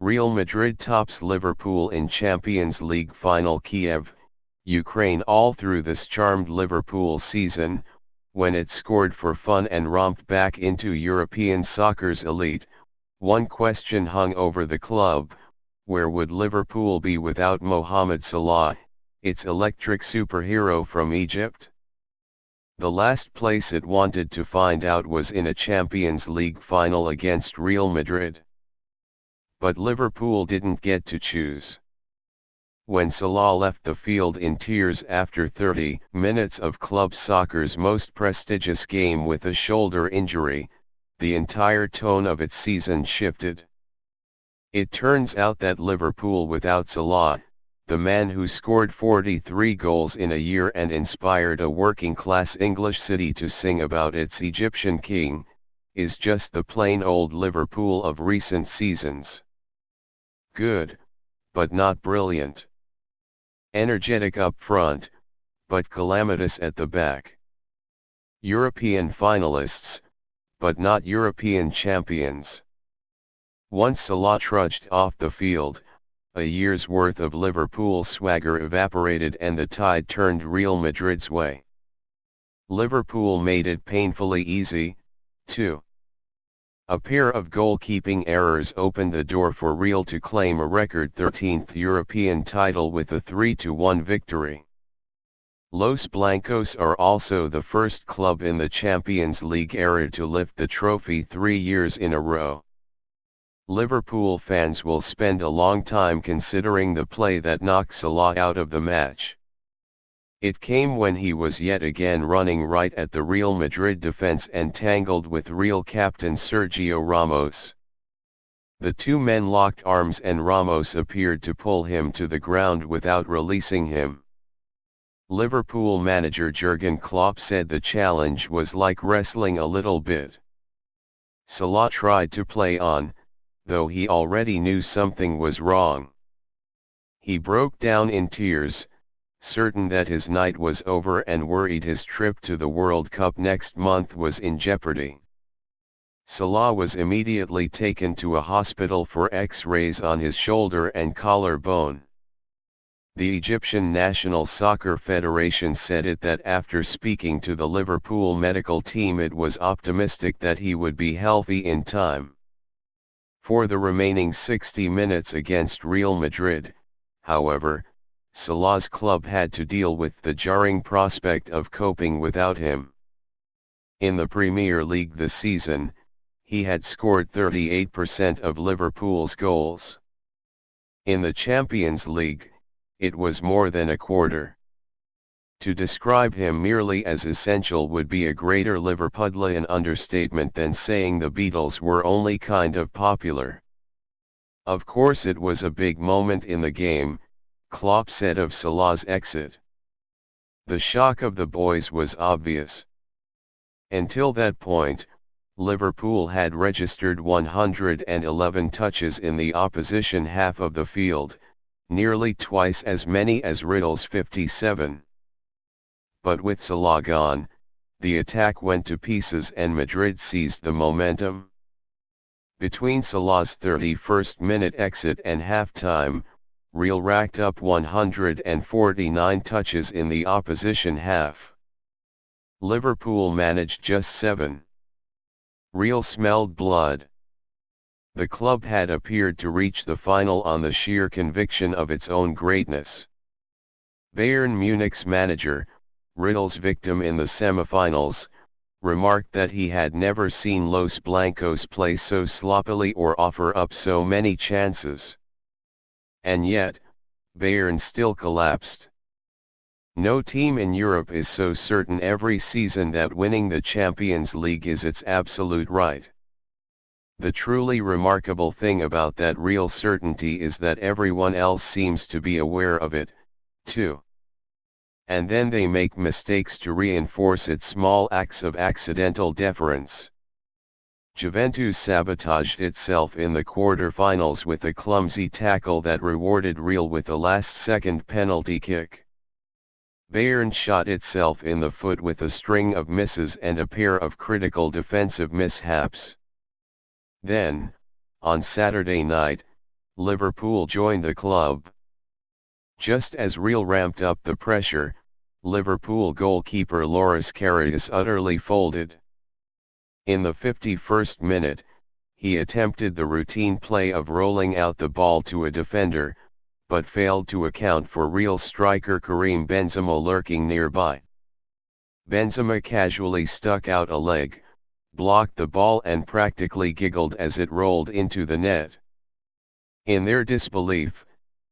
Real Madrid tops Liverpool in Champions League final. KIEV, Ukraine. All through this charmed Liverpool season, when it scored for fun and romped back into European soccer's elite, one question hung over the club: where would Liverpool be without Mohamed Salah, its electric superhero from Egypt? The last place it wanted to find out was in a Champions League final against Real Madrid. But Liverpool didn't get to choose. When Salah left the field in tears after 30 minutes of club soccer's most prestigious game with a shoulder injury, the entire tone of its season shifted. It turns out that Liverpool without Salah, the man who scored 43 goals in a year and inspired a working-class English city to sing about its Egyptian king, is just the plain old Liverpool of recent seasons. Good, but not brilliant. Energetic up front, but calamitous at the back. European finalists, but not European champions. Once Salah trudged off the field, a year's worth of Liverpool swagger evaporated and the tide turned Real Madrid's way. Liverpool made it painfully easy, too. A pair of goalkeeping errors opened the door for Real to claim a record 13th European title with a 3-1 victory. Los Blancos are also the first club in the Champions League era to lift the trophy 3 years in a row. Liverpool fans will spend a long time considering the play that knocked Salah out of the match. It came when he was yet again running right at the Real Madrid defense and tangled with Real captain Sergio Ramos. The two men locked arms and Ramos appeared to pull him to the ground without releasing him. Liverpool manager Jurgen Klopp said the challenge was like wrestling a little bit. Salah tried to play on, though he already knew something was wrong. He broke down in tears, certain that his night was over and worried his trip to the World Cup next month was in jeopardy. Salah was immediately taken to a hospital for X-rays on his shoulder and collarbone. The Egyptian National Soccer Federation said that after speaking to the Liverpool medical team it was optimistic that he would be healthy in time. For the remaining 60 minutes against Real Madrid, however, Salah's club had to deal with the jarring prospect of coping without him. In the Premier League this season, he had scored 38% of Liverpool's goals. In the Champions League, it was more than a quarter. To describe him merely as essential would be a greater Liverpudlian understatement than saying the Beatles were only kind of popular. Of course it was a big moment in the game, Klopp said of Salah's exit. The shock of the boys was obvious. Until that point, Liverpool had registered 111 touches in the opposition half of the field, nearly twice as many as Real's 57. But with Salah gone, the attack went to pieces and Madrid seized the momentum. Between Salah's 31st minute exit and half-time, Real racked up 149 touches in the opposition half. Liverpool managed just 7. Real smelled blood. The club had appeared to reach the final on the sheer conviction of its own greatness. Bayern Munich's manager, Real's victim in the semi-finals, remarked that he had never seen Los Blancos play so sloppily or offer up so many chances. And yet, Bayern still collapsed. No team in Europe is so certain every season that winning the Champions League is its absolute right. The truly remarkable thing about that real certainty is that everyone else seems to be aware of it, too. And then they make mistakes to reinforce its small acts of accidental deference. Juventus sabotaged itself in the quarter-finals with a clumsy tackle that rewarded Real with a last-second penalty kick. Bayern shot itself in the foot with a string of misses and a pair of critical defensive mishaps. Then, on Saturday night, Liverpool joined the club. Just as Real ramped up the pressure, Liverpool goalkeeper Loris Karius utterly folded. In the 51st minute, he attempted the routine play of rolling out the ball to a defender, but failed to account for Real striker Karim Benzema lurking nearby. Benzema casually stuck out a leg, blocked the ball and practically giggled as it rolled into the net. In their disbelief,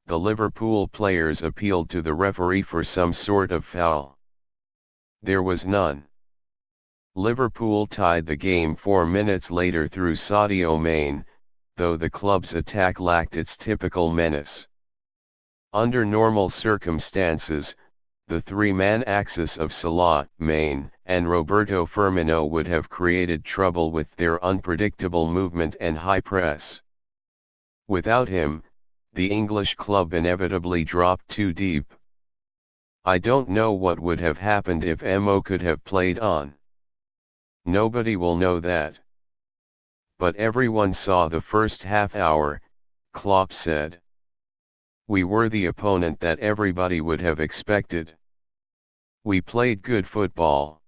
the Liverpool players appealed to the referee for some sort of foul. There was none. Liverpool tied the game 4 minutes later through Sadio Mane, though the club's attack lacked its typical menace. Under normal circumstances, the three-man axis of Salah, Mane, and Roberto Firmino would have created trouble with their unpredictable movement and high press. Without him, the English club inevitably dropped too deep. I don't know what would have happened if Mo could have played on. Nobody will know that. But everyone saw the first half hour, Klopp said. We were the opponent that everybody would have expected. We played good football.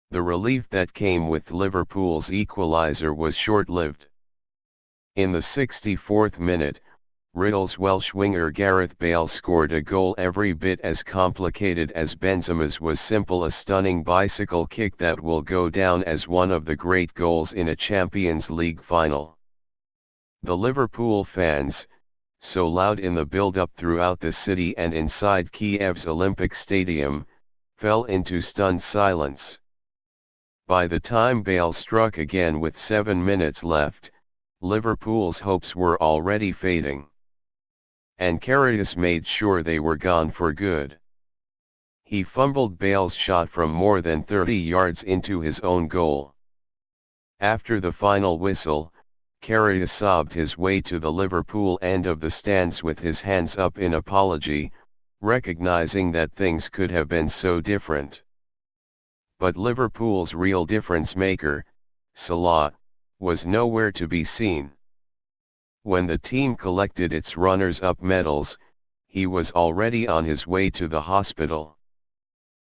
The relief that came with Liverpool's equaliser was short-lived. In the 64th minute, Riddle's Welsh winger Gareth Bale scored a goal every bit as complicated as Benzema's was simple, a stunning bicycle kick that will go down as one of the great goals in a Champions League final. The Liverpool fans, so loud in the build-up throughout the city and inside Kiev's Olympic Stadium, fell into stunned silence. By the time Bale struck again with 7 minutes left, Liverpool's hopes were already fading. And Karius made sure they were gone for good. He fumbled Bale's shot from more than 30 yards into his own goal. After the final whistle, Karius sobbed his way to the Liverpool end of the stands with his hands up in apology, recognizing that things could have been so different. But Liverpool's real difference maker, Salah, was nowhere to be seen. When the team collected its runners-up medals, he was already on his way to the hospital.